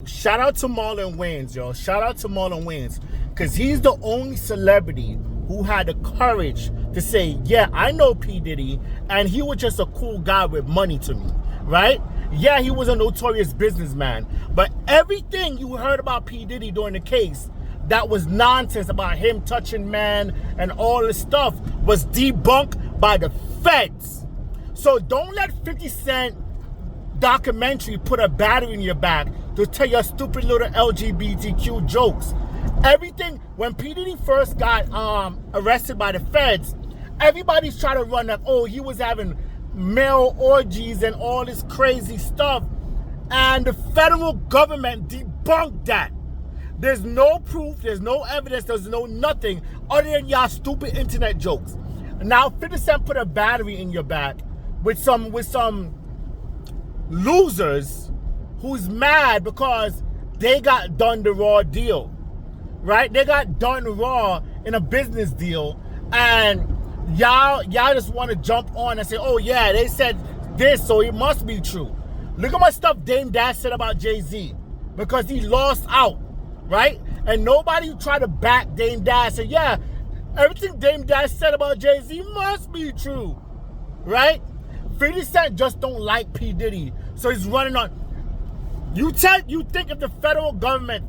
shout out to Marlon Wayans, yo. Shout out to Marlon Wayans. Because he's the only celebrity who had the courage to say, yeah, I know P. Diddy, and he was just a cool guy with money to me, right? Yeah, he was a notorious businessman. But everything you heard about P. Diddy during the case that was nonsense about him touching men and all this stuff was debunked by the feds. So don't let 50 Cent documentary put a battery in your back to tell your stupid little LGBTQ jokes. Everything, when P. Diddy first got arrested by the feds, everybody's trying to run that, oh, he was having male orgies and all this crazy stuff. And the federal government debunked that. There's no proof, there's no evidence, there's no nothing other than y'all stupid internet jokes. Now 50 Cent put a battery in your back with some losers who's mad because they got done the raw deal. Right? They got done raw in a business deal, and y'all just want to jump on and say, oh yeah, they said this, so it must be true. Look at what stuff Dame Dash said about Jay-Z because he lost out, right? And nobody tried to back Dame Dash. Said, yeah, everything Dame Dash said about Jay-Z must be true, right? 50 Cent just don't like P. Diddy, so he's running on. You think if the federal government,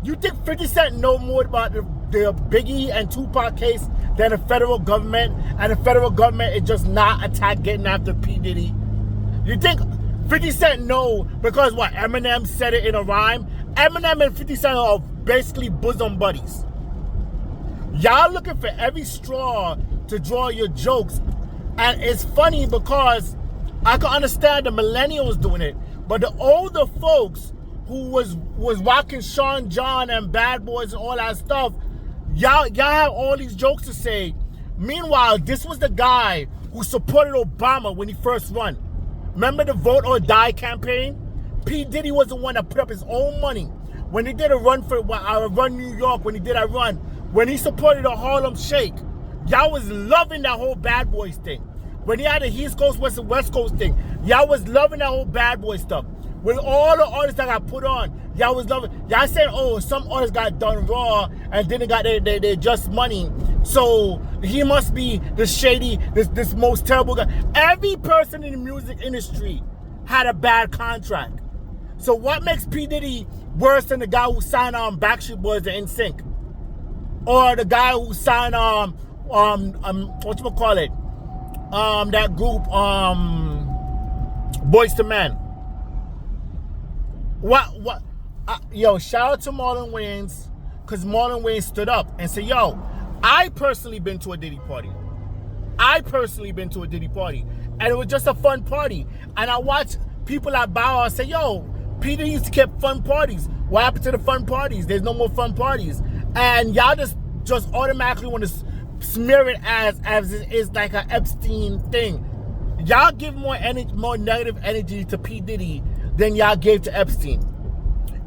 you think 50 Cent know more about the Biggie and Tupac case than the federal government, and the federal government is just not attack getting after P. Diddy? You think 50 Cent know because what, Eminem said it in a rhyme? Eminem and 50 Cent are basically bosom buddies. Y'all looking for every straw to draw your jokes. And it's funny because I can understand the millennials doing it, but the older folks who was rocking Sean John and Bad Boys and all that stuff, y'all have all these jokes to say. Meanwhile, this was the guy who supported Obama when he first run. Remember the Vote or Die campaign? P. Diddy was the one that put up his own money. When he did a run for Run New York, when he did that run, when he supported the Harlem Shake, y'all was loving that whole Bad Boys thing. When he had the East Coast versus West Coast thing, y'all was loving that whole Bad Boy stuff. With all the artists that got put on, y'all was loving. Y'all said, oh, some artists got done raw and didn't got their just money, so he must be the shady, this most terrible guy. Every person in the music industry had a bad contract. So what makes P. Diddy worse than the guy who signed Backstreet Boys to NSYNC? Or the guy who signed whatchamacallit? That group, Boyz II Men. Yo, shout out to Marlon Wayans, because Marlon Wayans stood up and said, yo, I personally been to a Diddy party. And it was just a fun party. And I watched people at Bow Wow say, yo, P. Diddy used to keep fun parties. What happened to the fun parties? There's no more fun parties. And y'all just automatically want to smear it as it's like an Epstein thing. Y'all give more negative energy to P. Diddy than y'all gave to Epstein.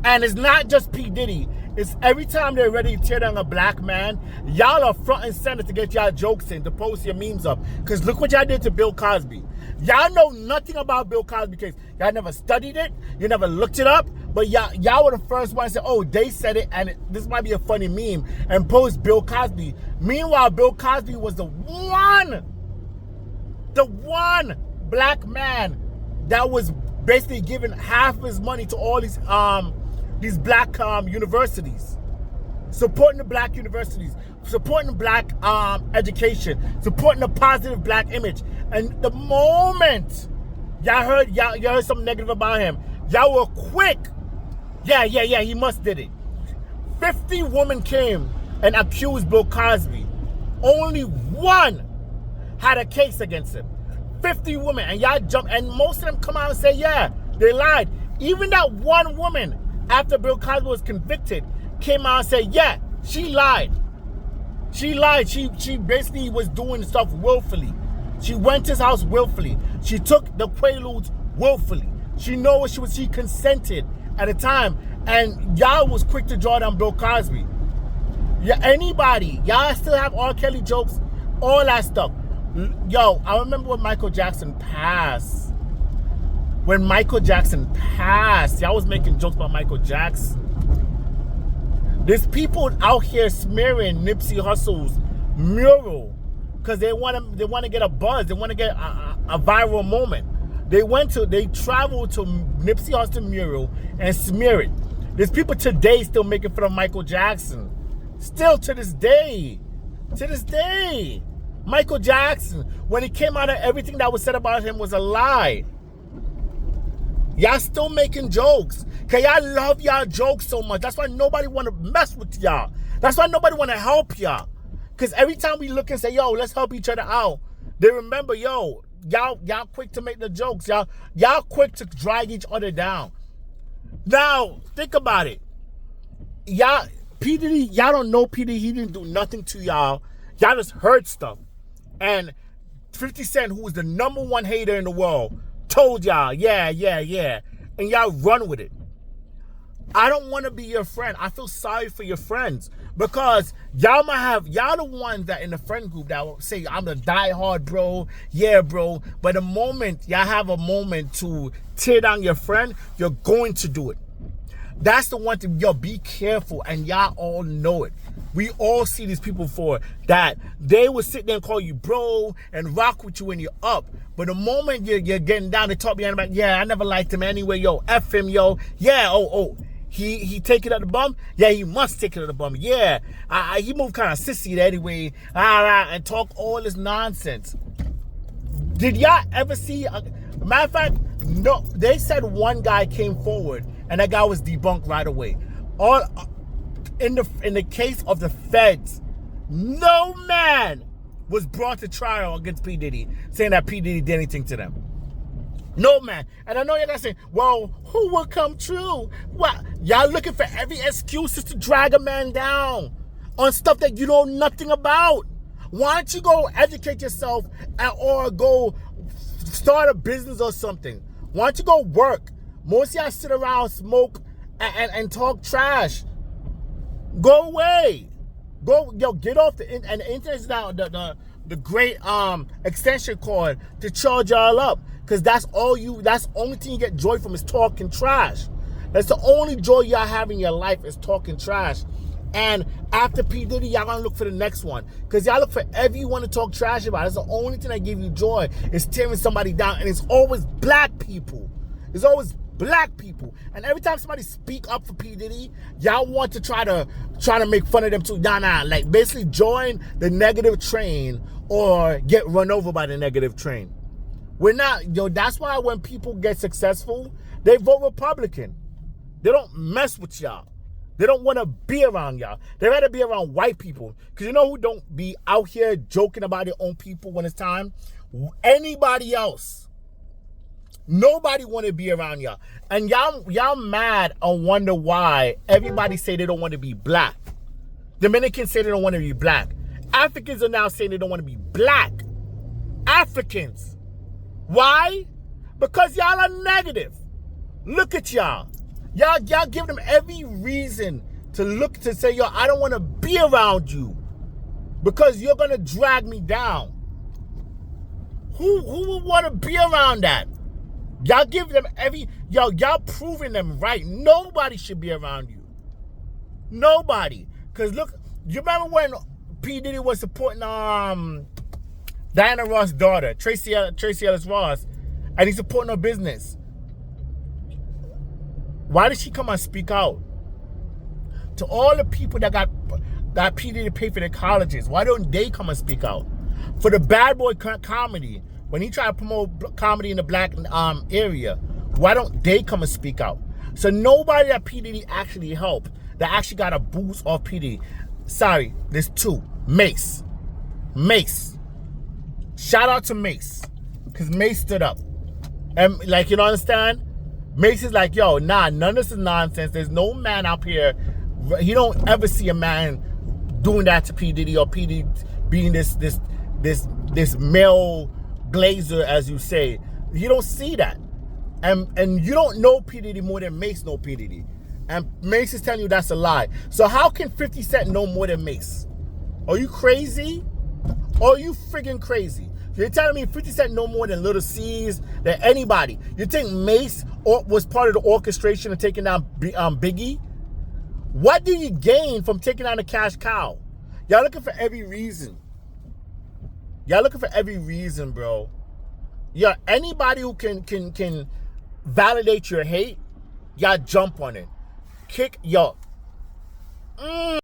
And it's not just P. Diddy. It's every time they're ready to tear down a black man, y'all are front and center to get y'all jokes in, to post your memes up. Because look what y'all did to Bill Cosby. Y'all know nothing about Bill Cosby case. Y'all never studied it. You never looked it up. But y'all were the first one to say, oh, they said it, and this might be a funny meme, and post Bill Cosby. Meanwhile, Bill Cosby was the one black man that was basically giving half of his money to all these black universities, supporting the black universities, supporting the black education, supporting the positive black image. And the moment y'all heard something negative about him, y'all were quick. Yeah, he must did it. 50 women came and accused Bill Cosby. Only one had a case against him. 50 women, and y'all jump, and most of them come out and say, yeah, they lied. Even that one woman, after Bill Cosby was convicted, came out and said, yeah, she lied. She lied. She basically was doing stuff willfully. She went to his house willfully. She took the Quaaludes willfully. She she consented at the time, and y'all was quick to draw down Bill Cosby. Yeah, anybody, y'all still have R. Kelly jokes, all that stuff. Yo, I remember when Michael Jackson passed. when Michael Jackson passed, y'all was making jokes about Michael Jackson. There's people out here smearing Nipsey Hussle's mural because they want to get a buzz. They want to get a viral moment. They traveled to Nipsey Hussle mural and smear it. There's people today still making fun of Michael Jackson. Still to this day. To this day. Michael Jackson, when he came out, everything that was said about him was a lie. Y'all still making jokes. Cause y'all love y'all jokes so much. That's why nobody want to mess with y'all. That's why nobody want to help y'all. Cause every time we look and say, yo, let's help each other out, they remember, yo, y'all quick to make the jokes. Y'all quick to drag each other down. Now, think about it. Y'all, P. Diddy, y'all don't know P. Diddy. He didn't do nothing to y'all. Y'all just heard stuff. And 50 Cent, who is the #1 hater in the world, told y'all, yeah. And y'all run with it. I don't want to be your friend. I feel sorry for your friends. Because y'all the ones that in the friend group that will say, I'm the diehard bro. Yeah, bro. But the moment y'all have a moment to tear down your friend, you're going to do it. That's the one thing. Yo, be careful. And y'all all know it. We all see these people for that. They will sit there and call you bro and rock with you when you're up. But the moment you're getting down, they talk behind the back. Yeah, I never liked him anyway. Yo, F him, yo. Yeah, oh. He take it at the bum? Yeah, he must take it at the bum. Yeah, he moved kind of sissy anyway. And talk all this nonsense. Did y'all ever see? Matter of fact, no. They said one guy came forward and that guy was debunked right away. All in the case of the feds, no man was brought to trial against P. Diddy, saying that P. Diddy did anything to them. No man. And I know you're gonna say, well, who will come true? Well, y'all looking for every excuse to drag a man down on stuff that you know nothing about. Why don't you go educate yourself or go start a business or something? Why don't you go work? Most of y'all sit around, smoke, and talk trash. Go away. Get off the internet. And the internet is now the great extension cord to charge y'all up. Because that's the only thing you get joy from is talking trash. That's the only joy y'all have in your life is talking trash. And after P. Diddy, y'all gonna look for the next one. Because y'all look for everyone to talk trash about. That's the only thing that give you joy is tearing somebody down. And it's always black people. It's always black people. And every time somebody speak up for P. Diddy, y'all want to try to make fun of them too. Nah. Like basically join the negative train or get run over by the negative train. We're not, that's why when people get successful, they vote Republican. They don't mess with y'all. They don't want to be around y'all. They rather be around white people. Because you know who don't be out here joking about their own people when it's time? Anybody else. Nobody want to be around y'all. And y'all mad and wonder why everybody say they don't want to be black. Dominicans say they don't want to be black. Africans are now saying they don't want to be black. Africans. Why? Because y'all are negative. Look at y'all. Y'all give them every reason to say, yo, I don't want to be around you because you're going to drag me down. Who would want to be around that? Y'all give them y'all proving them right. Nobody should be around you. Nobody. Because look, you remember when P. Diddy was supporting Diana Ross' daughter, Tracy Ellis Ross, and he's supporting her business. Why did she come and speak out? To all the people that got P. Diddy to pay for their colleges, why don't they come and speak out? For the Bad Boy comedy, when he tried to promote comedy in the black area, why don't they come and speak out? So nobody that P. Diddy actually helped, that actually got a boost off P. Diddy. Sorry, there's two. Mace. Shout out to Mace, because Mace stood up. And like, you don't understand? Mace is like, yo, none of this is nonsense. There's no man out here. You don't ever see a man doing that to P. Diddy or P. Diddy being this male glazer, as you say. You don't see that. And you don't know P. Diddy more than Mace know P. Diddy. And Mace is telling you that's a lie. So how can 50 Cent know more than Mace? Are you crazy? Are you friggin' crazy? You're telling me 50 Cent no more than Little C's, than anybody. You think Mace was part of the orchestration of taking down Biggie? What do you gain from taking down the cash cow? Y'all looking for every reason. Y'all looking for every reason, bro. Yeah, anybody who can validate your hate, y'all jump on it. Kick, yo.